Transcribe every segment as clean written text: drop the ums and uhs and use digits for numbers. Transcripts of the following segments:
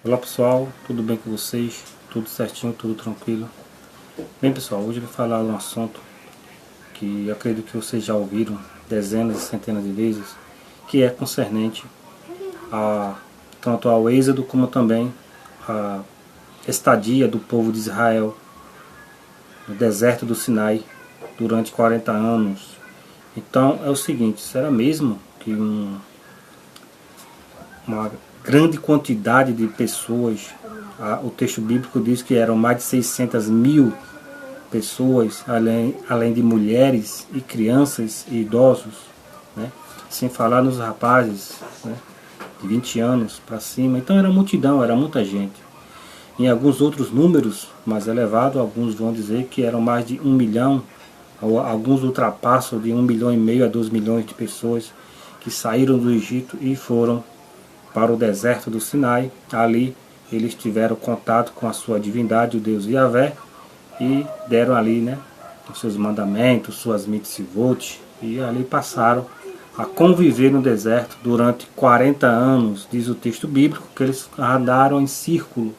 Olá pessoal, tudo bem com vocês? Tudo certinho, tudo tranquilo? Bem pessoal, hoje eu vou falar de um assunto que eu acredito que vocês já ouviram dezenas e centenas de vezes, que é concernente tanto ao êxodo como também a estadia do povo de Israel no deserto do Sinai durante 40 anos. Então é o seguinte, será mesmo que uma grande quantidade de pessoas, o texto bíblico diz que eram mais de 600 mil pessoas, além de mulheres e crianças e idosos, né? Sem falar nos rapazes, né? De 20 anos para cima. Então era multidão, era muita gente. Em alguns outros números mais elevados, alguns vão dizer que eram mais de 1 milhão, alguns ultrapassam de 1,5 milhão a 2 milhões de pessoas que saíram do Egito e foram para o deserto do Sinai. Ali eles tiveram contato com a sua divindade, o Deus Yahvé, e deram ali, né, os seus mandamentos, suas mitzvot, e ali passaram a conviver no deserto durante 40 anos, diz o texto bíblico, que eles andaram em círculo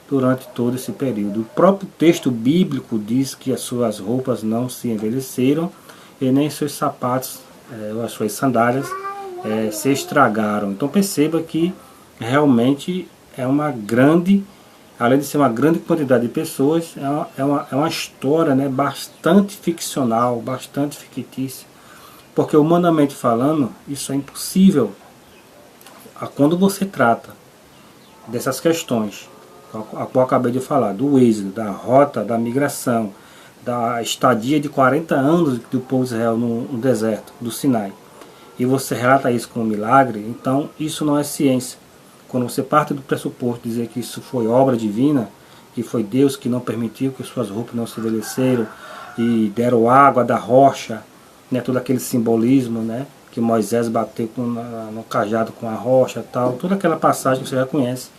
durante todo esse período. O próprio texto bíblico diz que as suas roupas não se envelheceram e nem seus sapatos, as suas sandálias, se estragaram. Então perceba que realmente é uma grande, além de ser uma grande quantidade de pessoas, é uma história, né, bastante ficcional, bastante fictícia, porque humanamente falando isso é impossível. Quando você trata dessas questões, a qual eu acabei de falar, do êxodo, da rota, da migração, da estadia de 40 anos do povo de Israel no deserto do Sinai, e você relata isso como um milagre, então isso não é ciência. Quando você parte do pressuposto de dizer que isso foi obra divina, que foi Deus que não permitiu que suas roupas não se envelheceram e deram água da rocha, né, todo aquele simbolismo, né, que Moisés bateu no cajado com a rocha, tal, toda aquela passagem que você já conhece,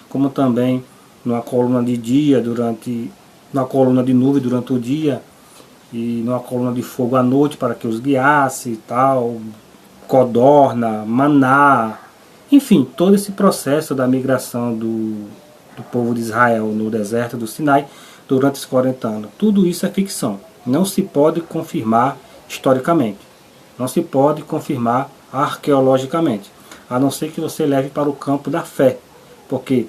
como também numa coluna de dia numa coluna de nuvem durante o dia e numa coluna de fogo à noite para que os guiasse e tal, codorna, maná, enfim, todo esse processo da migração do povo de Israel no deserto do Sinai durante os 40 anos. Tudo isso é ficção. Não se pode confirmar historicamente. Não se pode confirmar arqueologicamente. A não ser que você leve para o campo da fé. Porque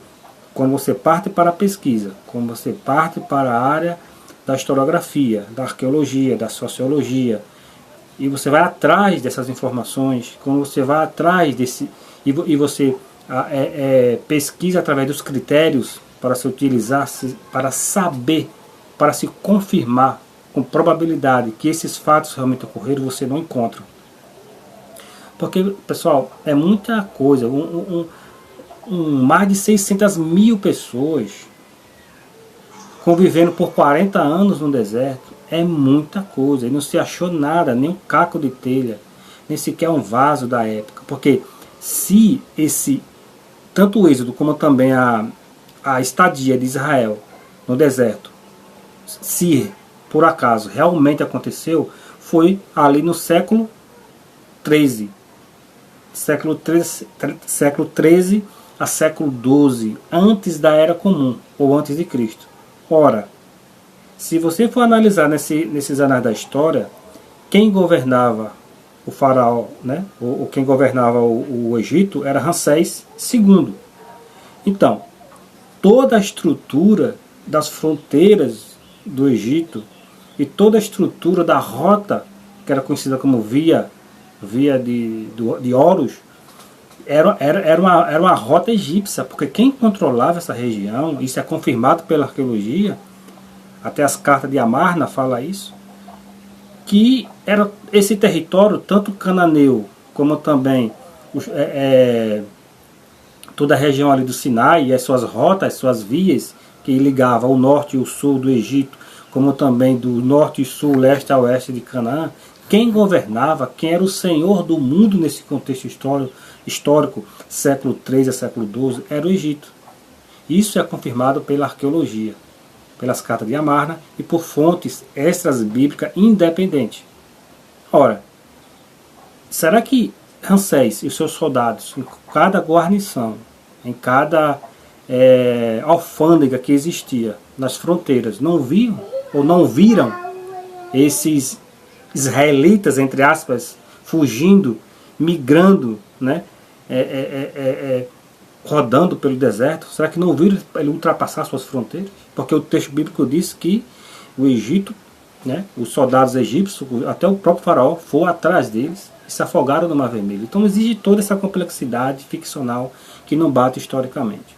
quando você parte para a pesquisa, quando você parte para a área da historiografia, da arqueologia, da sociologia, e você vai atrás dessas informações, quando você vai atrás desse, e você pesquisa através dos critérios para se utilizar, para saber, para se confirmar com probabilidade que esses fatos realmente ocorreram, você não encontra. Porque, pessoal, é muita coisa. Mais de 600 mil pessoas convivendo por 40 anos no deserto é muita coisa. E não se achou nada, nem um caco de telha, nem sequer um vaso da época. Porque se tanto o êxodo como também a estadia de Israel no deserto, se por acaso realmente aconteceu, foi ali no século 13. Século 13 a século 12, antes da Era Comum, ou antes de Cristo. Ora, se você for analisar nesses anais da história, quem governava o faraó, né, ou quem governava o Egito, era Ramsés II. Então, toda a estrutura das fronteiras do Egito e toda a estrutura da rota, que era conhecida como via de Horus, era uma rota egípcia, porque quem controlava essa região, isso é confirmado pela arqueologia, até as cartas de Amarna fala isso, que era esse território, tanto cananeu, como também toda a região ali do Sinai, e as suas rotas, as suas vias, que ligavam o norte e o sul do Egito, como também do norte e sul, leste a oeste de Canaã, quem governava, quem era o senhor do mundo nesse contexto histórico, século 13 a século 12, era o Egito. Isso é confirmado pela arqueologia, pelas cartas de Amarna e por fontes extras bíblicas independentes. Ora, será que Ramsés e os seus soldados, em cada guarnição, em cada alfândega que existia nas fronteiras não viam ou não viram esses israelitas, entre aspas, fugindo, migrando, né? Rodando pelo deserto? Será que não viram ele ultrapassar suas fronteiras? Porque o texto bíblico diz que o Egito, né, os soldados egípcios, até o próprio faraó, foram atrás deles e se afogaram no Mar Vermelho. Então exige toda essa complexidade ficcional que não bate historicamente.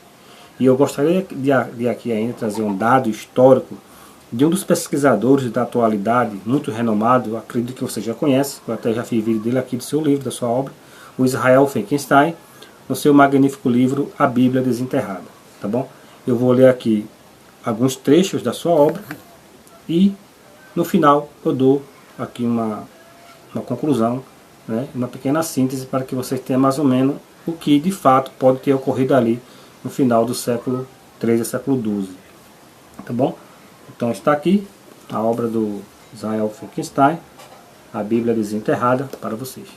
E eu gostaria de aqui ainda trazer um dado histórico de um dos pesquisadores da atualidade, muito renomado, eu acredito que você já conhece, eu até já fiz vídeo dele aqui do seu livro, da sua obra, o Israel Finkelstein, no seu magnífico livro A Bíblia Desenterrada. Tá bom? Eu vou ler aqui alguns trechos da sua obra e no final eu dou aqui uma conclusão, né, uma pequena síntese para que vocês tenham mais ou menos o que de fato pode ter ocorrido ali no final do século XIII e século XII. Tá bom? Então está aqui a obra do Israel Finkelstein, A Bíblia Desenterrada, para vocês.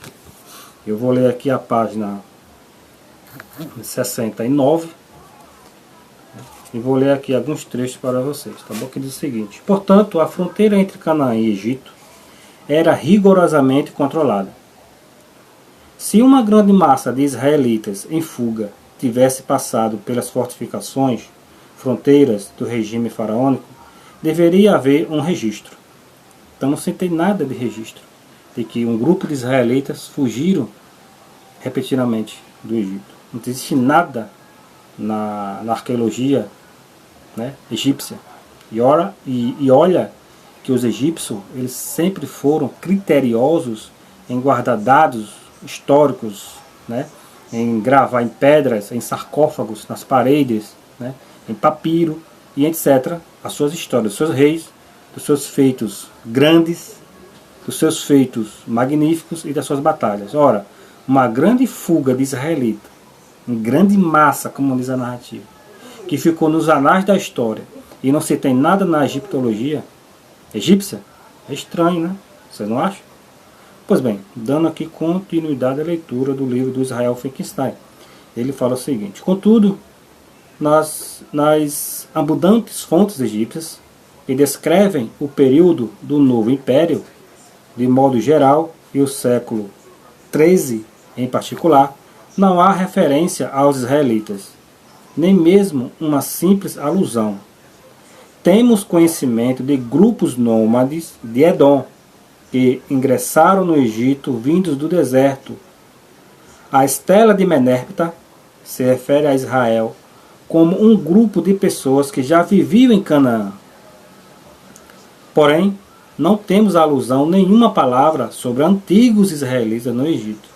Eu vou ler aqui a página 69 e vou ler aqui alguns trechos para vocês, tá bom? Que diz o seguinte: portanto, a fronteira entre Canaã e Egito era rigorosamente controlada. Se uma grande massa de israelitas em fuga tivesse passado pelas fortificações, fronteiras do regime faraônico, deveria haver um registro. Então não se tem nada de registro de que um grupo de israelitas fugiram repetidamente do Egito. Não existe nada na arqueologia, né, egípcia. E olha que os egípcios eles sempre foram criteriosos em guardar dados históricos, né, em gravar em pedras, em sarcófagos, nas paredes, né, em papiro e etc. as suas histórias, dos seus reis, dos seus feitos grandes, dos seus feitos magníficos e das suas batalhas. Ora, uma grande fuga de israelita, em grande massa, como diz a narrativa, que ficou nos anais da história e não se tem nada na egiptologia egípcia, é estranho, né? Vocês não acham? Pois bem, dando aqui continuidade à leitura do livro do Israel Finkelstein, ele fala o seguinte: contudo, nas abundantes fontes egípcias que descrevem o período do Novo Império, de modo geral, e o século XIII em particular, não há referência aos israelitas, nem mesmo uma simples alusão. Temos conhecimento de grupos nômades de Edom, que ingressaram no Egito vindos do deserto. A estela de Menerpta se refere a Israel como um grupo de pessoas que já viviam em Canaã. Porém, não temos alusão nenhuma palavra sobre antigos israelitas no Egito,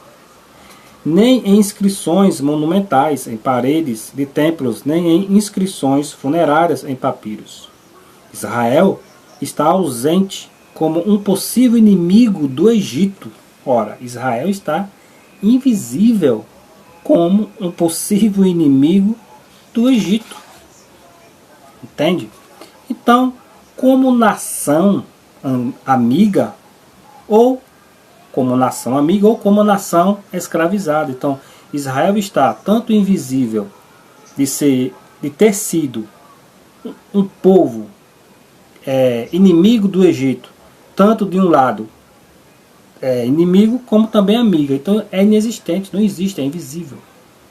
nem em inscrições monumentais em paredes de templos, nem em inscrições funerárias em papiros. Israel está ausente como um possível inimigo do Egito. Ora, Israel está invisível como um possível inimigo do Egito. Entende? Então, como nação amiga, ou como como nação escravizada. Então, Israel está tanto invisível de ter sido um povo inimigo do Egito, tanto de um lado inimigo como também amiga. Então é inexistente, não existe, é invisível.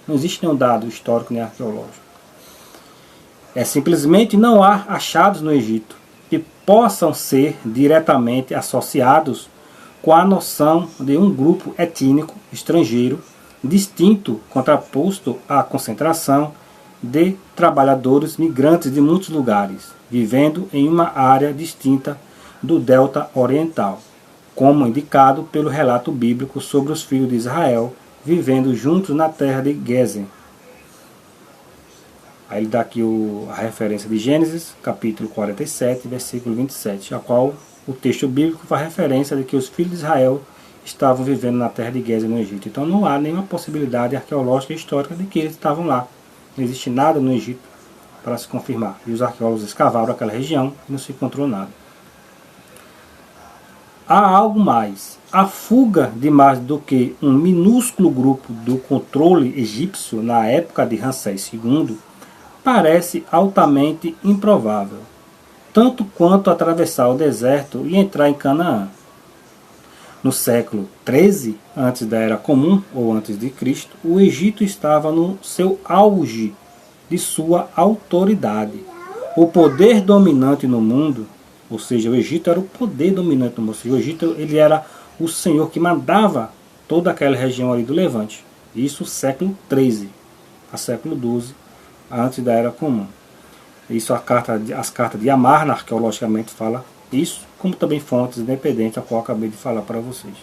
Não existe nenhum dado histórico nem arqueológico. Simplesmente não há achados no Egito que possam ser diretamente associados com a noção de um grupo étnico estrangeiro distinto, contraposto à concentração de trabalhadores migrantes de muitos lugares, vivendo em uma área distinta do delta oriental, como indicado pelo relato bíblico sobre os filhos de Israel vivendo juntos na terra de Gezer. Aí ele dá aqui a referência de Gênesis, capítulo 47, versículo 27, a qual o texto bíblico faz referência de que os filhos de Israel estavam vivendo na terra de Gezer, no Egito. Então não há nenhuma possibilidade arqueológica e histórica de que eles estavam lá. Não existe nada no Egito para se confirmar. E os arqueólogos escavaram aquela região e não se encontrou nada. Há algo mais. A fuga de mais do que um minúsculo grupo do controle egípcio na época de Ramsés II parece altamente improvável, tanto quanto atravessar o deserto e entrar em Canaã. No século XIII, antes da Era Comum, ou antes de Cristo, o Egito estava no seu auge de sua autoridade. O poder dominante no mundo, ou seja, o Egito era o poder dominante no mundo, ou seja, o Egito ele era o senhor que mandava toda aquela região ali do Levante. Isso século XIII, a século XII, antes da Era Comum. Isso as cartas de Amarna, arqueologicamente, fala isso, como também fontes independentes, a qual eu acabei de falar para vocês.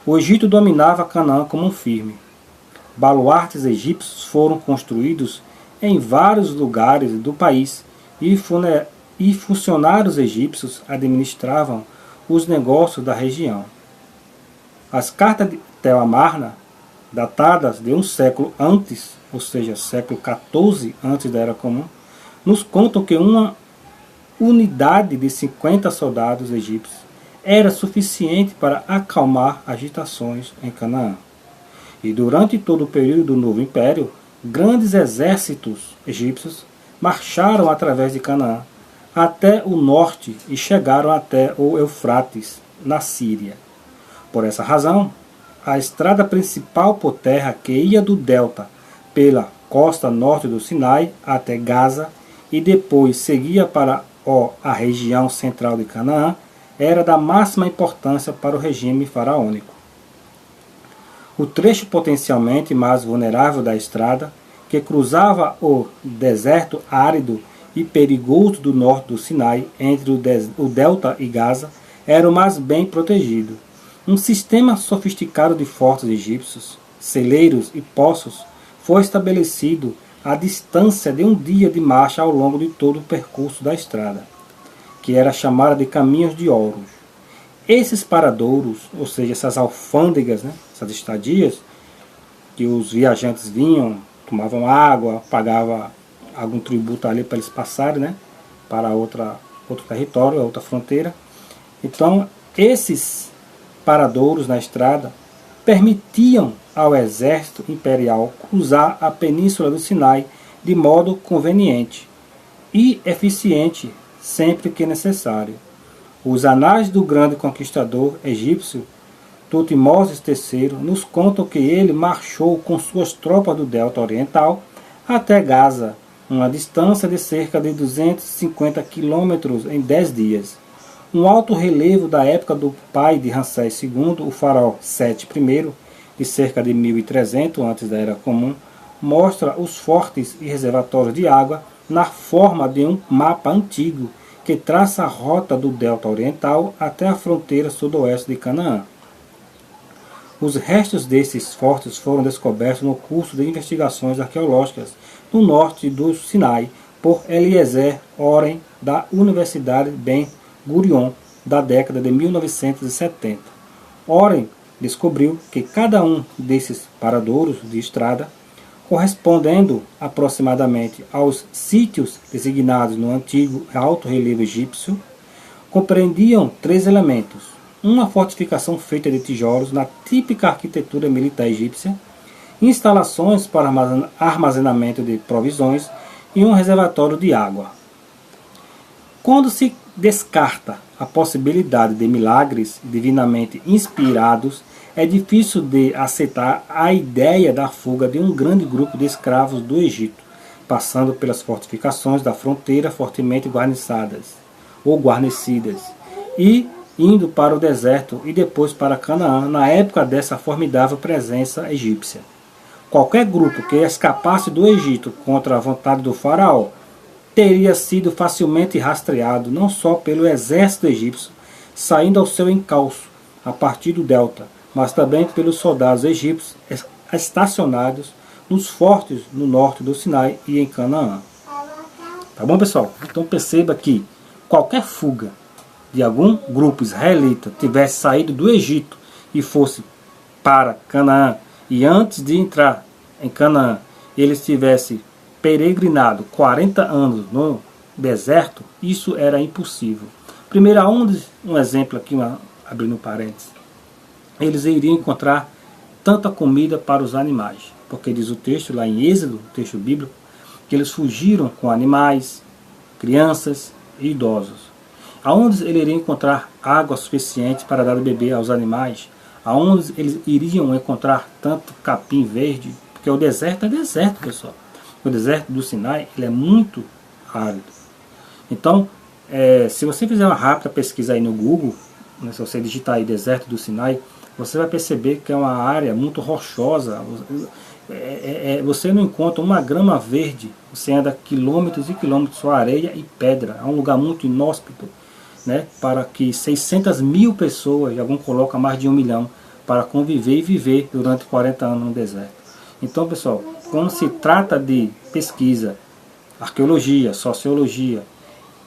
O Egito dominava Canaã como um firme. Baluartes egípcios foram construídos em vários lugares do país e funcionários egípcios administravam os negócios da região. As cartas de Tel Amarna, datadas de um século antes, ou seja, século XIV antes da Era Comum, nos contam que uma unidade de 50 soldados egípcios era suficiente para acalmar agitações em Canaã. E durante todo o período do Novo Império, grandes exércitos egípcios marcharam através de Canaã até o norte e chegaram até o Eufrates, na Síria. Por essa razão, a estrada principal por terra que ia do delta pela costa norte do Sinai até Gaza e depois seguia para a região central de Canaã, era da máxima importância para o regime faraônico. O trecho potencialmente mais vulnerável da estrada, que cruzava o deserto árido e perigoso do norte do Sinai, entre o delta e Gaza, era o mais bem protegido. Um sistema sofisticado de fortes egípcios, celeiros e poços foi estabelecido a distância de um dia de marcha ao longo de todo o percurso da estrada, que era chamada de caminhos de Horus. Esses paradouros, ou seja, essas alfândegas, essas estadias, que os viajantes vinham, tomavam água, pagavam algum tributo ali para eles passarem, para outro território, outra fronteira. Então, esses paradouros na estrada permitiam ao exército imperial cruzar a península do Sinai de modo conveniente e eficiente sempre que necessário. Os anais do grande conquistador egípcio Tutmoses III nos contam que ele marchou com suas tropas do delta oriental até Gaza, uma distância de cerca de 250 quilômetros em 10 dias. Um alto relevo da época do pai de Ramsés II, o faraó Sete I, de cerca de 1300 antes da Era Comum, mostra os fortes e reservatórios de água na forma de um mapa antigo que traça a rota do delta oriental até a fronteira sudoeste de Canaã. Os restos desses fortes foram descobertos no curso de investigações arqueológicas no norte do Sinai por Eliezer Oren, da Universidade Ben Gurion, da década de 1970. Oren descobriu que cada um desses paradouros de estrada, correspondendo aproximadamente aos sítios designados no antigo alto relevo egípcio, compreendiam 3 elementos: uma fortificação feita de tijolos na típica arquitetura militar egípcia, instalações para armazenamento de provisões e um reservatório de água. Quando se descarta a possibilidade de milagres divinamente inspirados, é difícil de aceitar a ideia da fuga de um grande grupo de escravos do Egito, passando pelas fortificações da fronteira fortemente guarnecidas, e indo para o deserto e depois para Canaã, na época dessa formidável presença egípcia. Qualquer grupo que escapasse do Egito contra a vontade do faraó teria sido facilmente rastreado não só pelo exército egípcio, saindo ao seu encalço a partir do delta, mas também pelos soldados egípcios estacionados nos fortes no norte do Sinai e em Canaã. Tá bom, pessoal? Então perceba que qualquer fuga de algum grupo israelita tivesse saído do Egito e fosse para Canaã, e antes de entrar em Canaã eles tivessem peregrinado 40 anos no deserto, isso era impossível. Primeiro, um exemplo aqui, abrindo parênteses, eles iriam encontrar tanta comida para os animais, porque diz o texto lá em Êxodo, o texto bíblico, que eles fugiram com animais, crianças e idosos. Aonde ele iria encontrar água suficiente para dar de beber aos animais? Aonde eles iriam encontrar tanto capim verde? Porque o deserto é deserto, pessoal. O deserto do Sinai ele é muito árido. Então, se você fizer uma rápida pesquisa aí no Google, né, se você digitar aí deserto do Sinai, você vai perceber que é uma área muito rochosa. Você não encontra uma grama verde. Você anda quilômetros e quilômetros só areia e pedra. É um lugar muito inóspito, né, para que 600 mil pessoas, e algum coloca mais de 1 milhão, para conviver e viver durante 40 anos no deserto. Então, pessoal, quando se trata de pesquisa, arqueologia, sociologia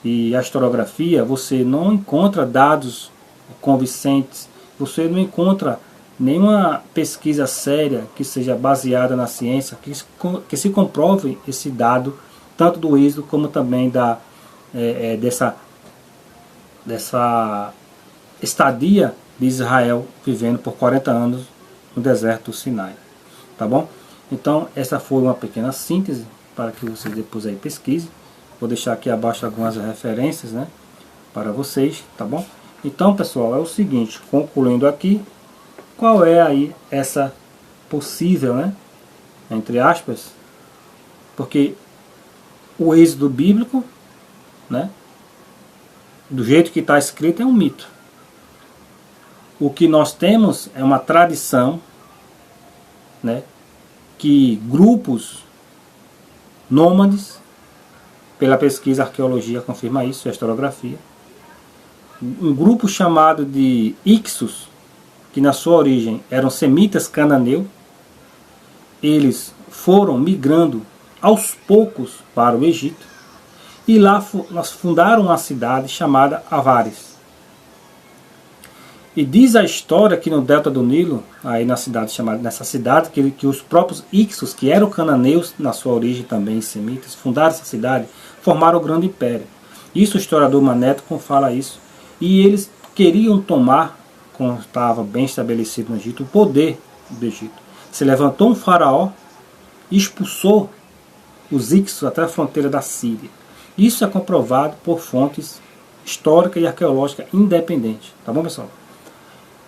e historiografia, você não encontra dados convincentes, você não encontra nenhuma pesquisa séria que seja baseada na ciência, que se comprove esse dado, tanto do êxodo como também dessa estadia de Israel vivendo por 40 anos no deserto do Sinai. Tá bom? Então, essa foi uma pequena síntese para que vocês depois aí pesquisem. Vou deixar aqui abaixo algumas referências, né, para vocês, tá bom? Então, pessoal, é o seguinte, concluindo aqui, qual é aí essa possível, né, entre aspas, porque o êxodo bíblico, né, do jeito que está escrito, é um mito. O que nós temos é uma tradição, né, que grupos nômades, pela pesquisa arqueologia confirma isso, a historiografia, um grupo chamado de Ixos, que na sua origem eram semitas cananeus, eles foram migrando aos poucos para o Egito, e lá nós fundaram uma cidade chamada Avares. E diz a história que no delta do Nilo, aí nessa cidade, que os próprios Ixos, que eram cananeus na sua origem também, semitas, fundaram essa cidade, formaram o grande império. Isso o historiador Maneto fala isso. E eles queriam tomar, como estava bem estabelecido no Egito, o poder do Egito. Se levantou um faraó e expulsou os Ixos até a fronteira da Síria. Isso é comprovado por fontes históricas e arqueológicas independentes. Tá bom, pessoal?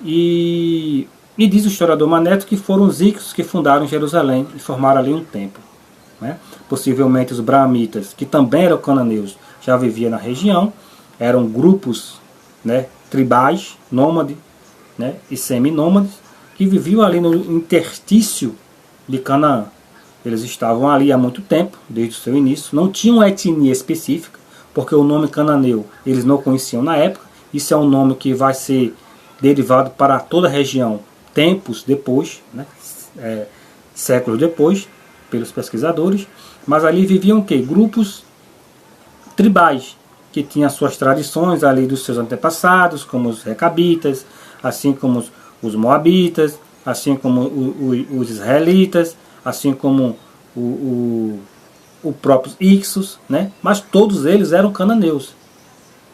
E diz o historiador Maneto que foram os Ixos que fundaram Jerusalém e formaram ali um templo, né? Possivelmente os Brahmitas, que também eram cananeus, já viviam na região, eram grupos, né, tribais, nômades, né, e seminômades, que viviam ali no interstício de Canaã. Eles estavam ali há muito tempo, desde o seu início, não tinham uma etnia específica, porque o nome cananeu eles não conheciam na época. Isso é um nome que vai ser derivado para toda a região tempos depois, né, séculos depois, pelos pesquisadores. Mas ali viviam o quê? Grupos tribais, que tinham suas tradições ali dos seus antepassados, como os recabitas, assim como os moabitas, assim como os israelitas, assim como o próprio Ixos, né? Mas todos eles eram cananeus,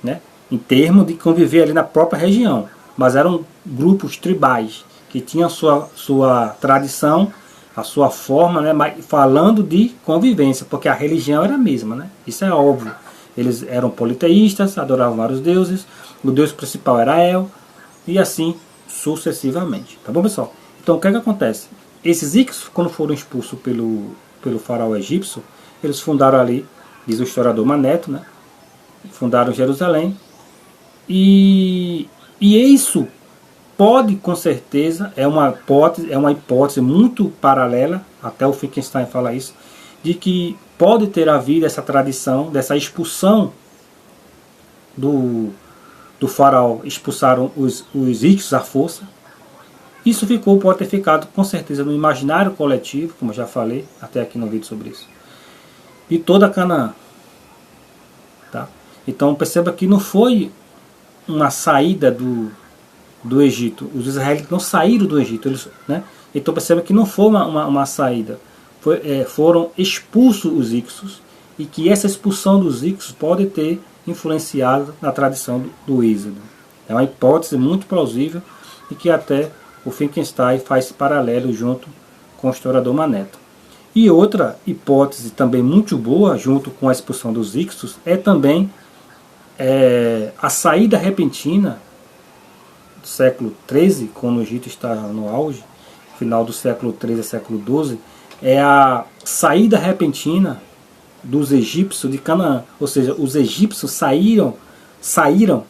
né, em termos de conviver ali na própria região. Mas eram grupos tribais que tinham sua tradição, a sua forma, né, falando de convivência, porque a religião era a mesma, né? Isso é óbvio. Eles eram politeístas, adoravam vários deuses, o deus principal era El, e assim sucessivamente. Tá bom, pessoal? Então o que é que acontece? Esses Ixos, quando foram expulsos pelo faraó egípcio, eles fundaram ali, diz o historiador Maneto, né, fundaram Jerusalém, e isso pode, com certeza, é uma hipótese muito paralela, até o Wittgenstein fala isso, de que pode ter havido essa tradição, dessa expulsão do faraó, expulsaram os Ixos à força. Isso pode ter ficado, com certeza, no imaginário coletivo, como eu já falei, até aqui no vídeo sobre isso, de toda Canaã. Tá? Então perceba que não foi uma saída do Egito. Os israelitas não saíram do Egito. Né? Então perceba que não foi uma saída. Foram expulsos os Ixos, e que essa expulsão dos Ixos pode ter influenciado na tradição do êxodo. É uma hipótese muito plausível e que até o Wittgenstein faz paralelo junto com o historiador Maneto. E outra hipótese também muito boa, junto com a expulsão dos Ixos, é também a saída repentina do século XIII, quando o Egito estava no auge, final do século XIII a século XII, é a saída repentina dos egípcios de Canaã. Ou seja, os egípcios saíram,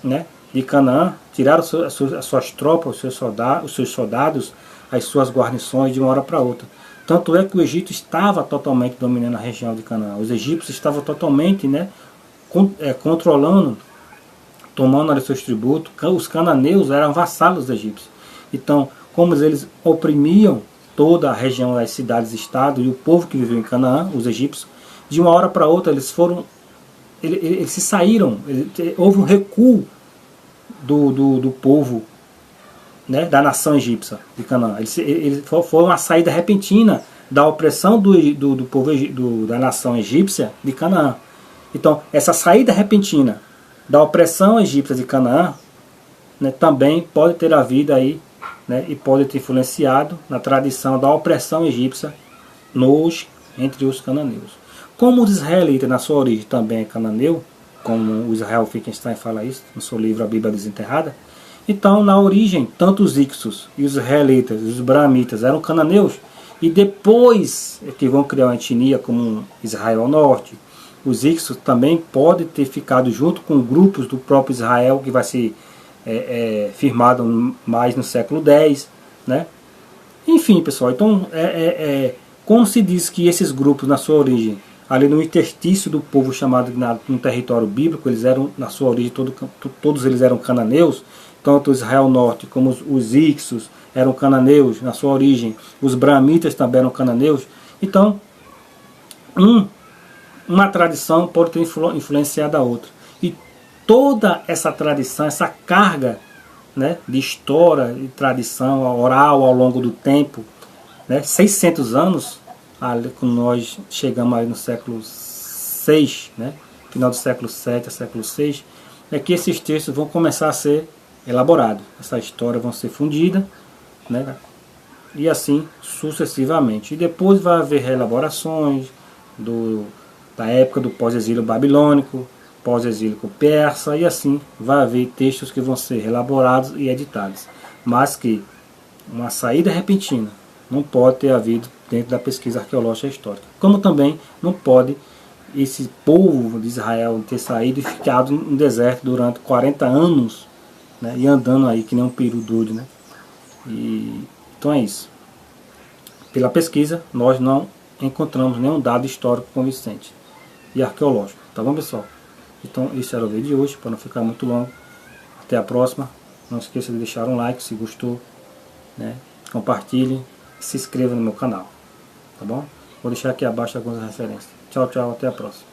né, de Canaã, tiraram as suas tropas, os seus soldados, as suas guarnições de uma hora para outra. Tanto é que o Egito estava totalmente dominando a região de Canaã. Os egípcios estavam totalmente, né, controlando, tomando ali seus tributos. Os cananeus eram vassalos dos egípcios. Então, como eles oprimiam toda a região das cidades-estado e o povo que viveu em Canaã, os egípcios, de uma hora para outra eles se saíram, houve um recuo do povo, né, da nação egípcia de Canaã. Foi uma saída repentina da opressão do povo da nação egípcia de Canaã. Então, essa saída repentina da opressão egípcia de Canaã, né, também pode ter havido aí, né, e pode ter influenciado na tradição da opressão egípcia entre os cananeus. Como os israelitas, na sua origem, também é cananeu, como o Israel Finkelstein fala isso no seu livro A Bíblia Desenterrada, então, na origem, tanto os Ixos e os israelitas, os bramitas eram cananeus, e depois é que vão criar uma etnia como Israel ao norte. Os Ixos também podem ter ficado junto com grupos do próprio Israel, que vai ser firmado mais no século X, né? Enfim, pessoal, então, como se diz que esses grupos, na sua origem, ali no interstício do povo chamado no território bíblico, eles eram, na sua origem, todos eles eram cananeus, tanto Israel Norte como os Ixos eram cananeus na sua origem, os bramitas também eram cananeus. Então, uma tradição pode ter influenciado a outra. E toda essa tradição, essa carga, né, de história e tradição oral ao longo do tempo, né, 600 anos, quando nós chegamos aí no século VI, né, final do século VII a século VI, é que esses textos vão começar a ser elaborados. Essa história vão ser fundida, né, e assim sucessivamente. E depois vai haver reelaborações da época do pós-exílio babilônico, pós-exílio persa, e assim vai haver textos que vão ser elaborados e editados. Mas que uma saída repentina não pode ter havido dentro da pesquisa arqueológica histórica. Como também não pode esse povo de Israel ter saído e ficado no deserto durante 40 anos, né, e andando aí que nem um peru doido, né? Então é isso. Pela pesquisa, nós não encontramos nenhum dado histórico convincente e arqueológico. Tá bom, pessoal? Então esse era o vídeo de hoje, para não ficar muito longo. Até a próxima. Não esqueça de deixar um like se gostou, né? Compartilhe e se inscreva no meu canal. Tá bom? Vou deixar aqui abaixo algumas referências. Tchau, tchau. Até a próxima.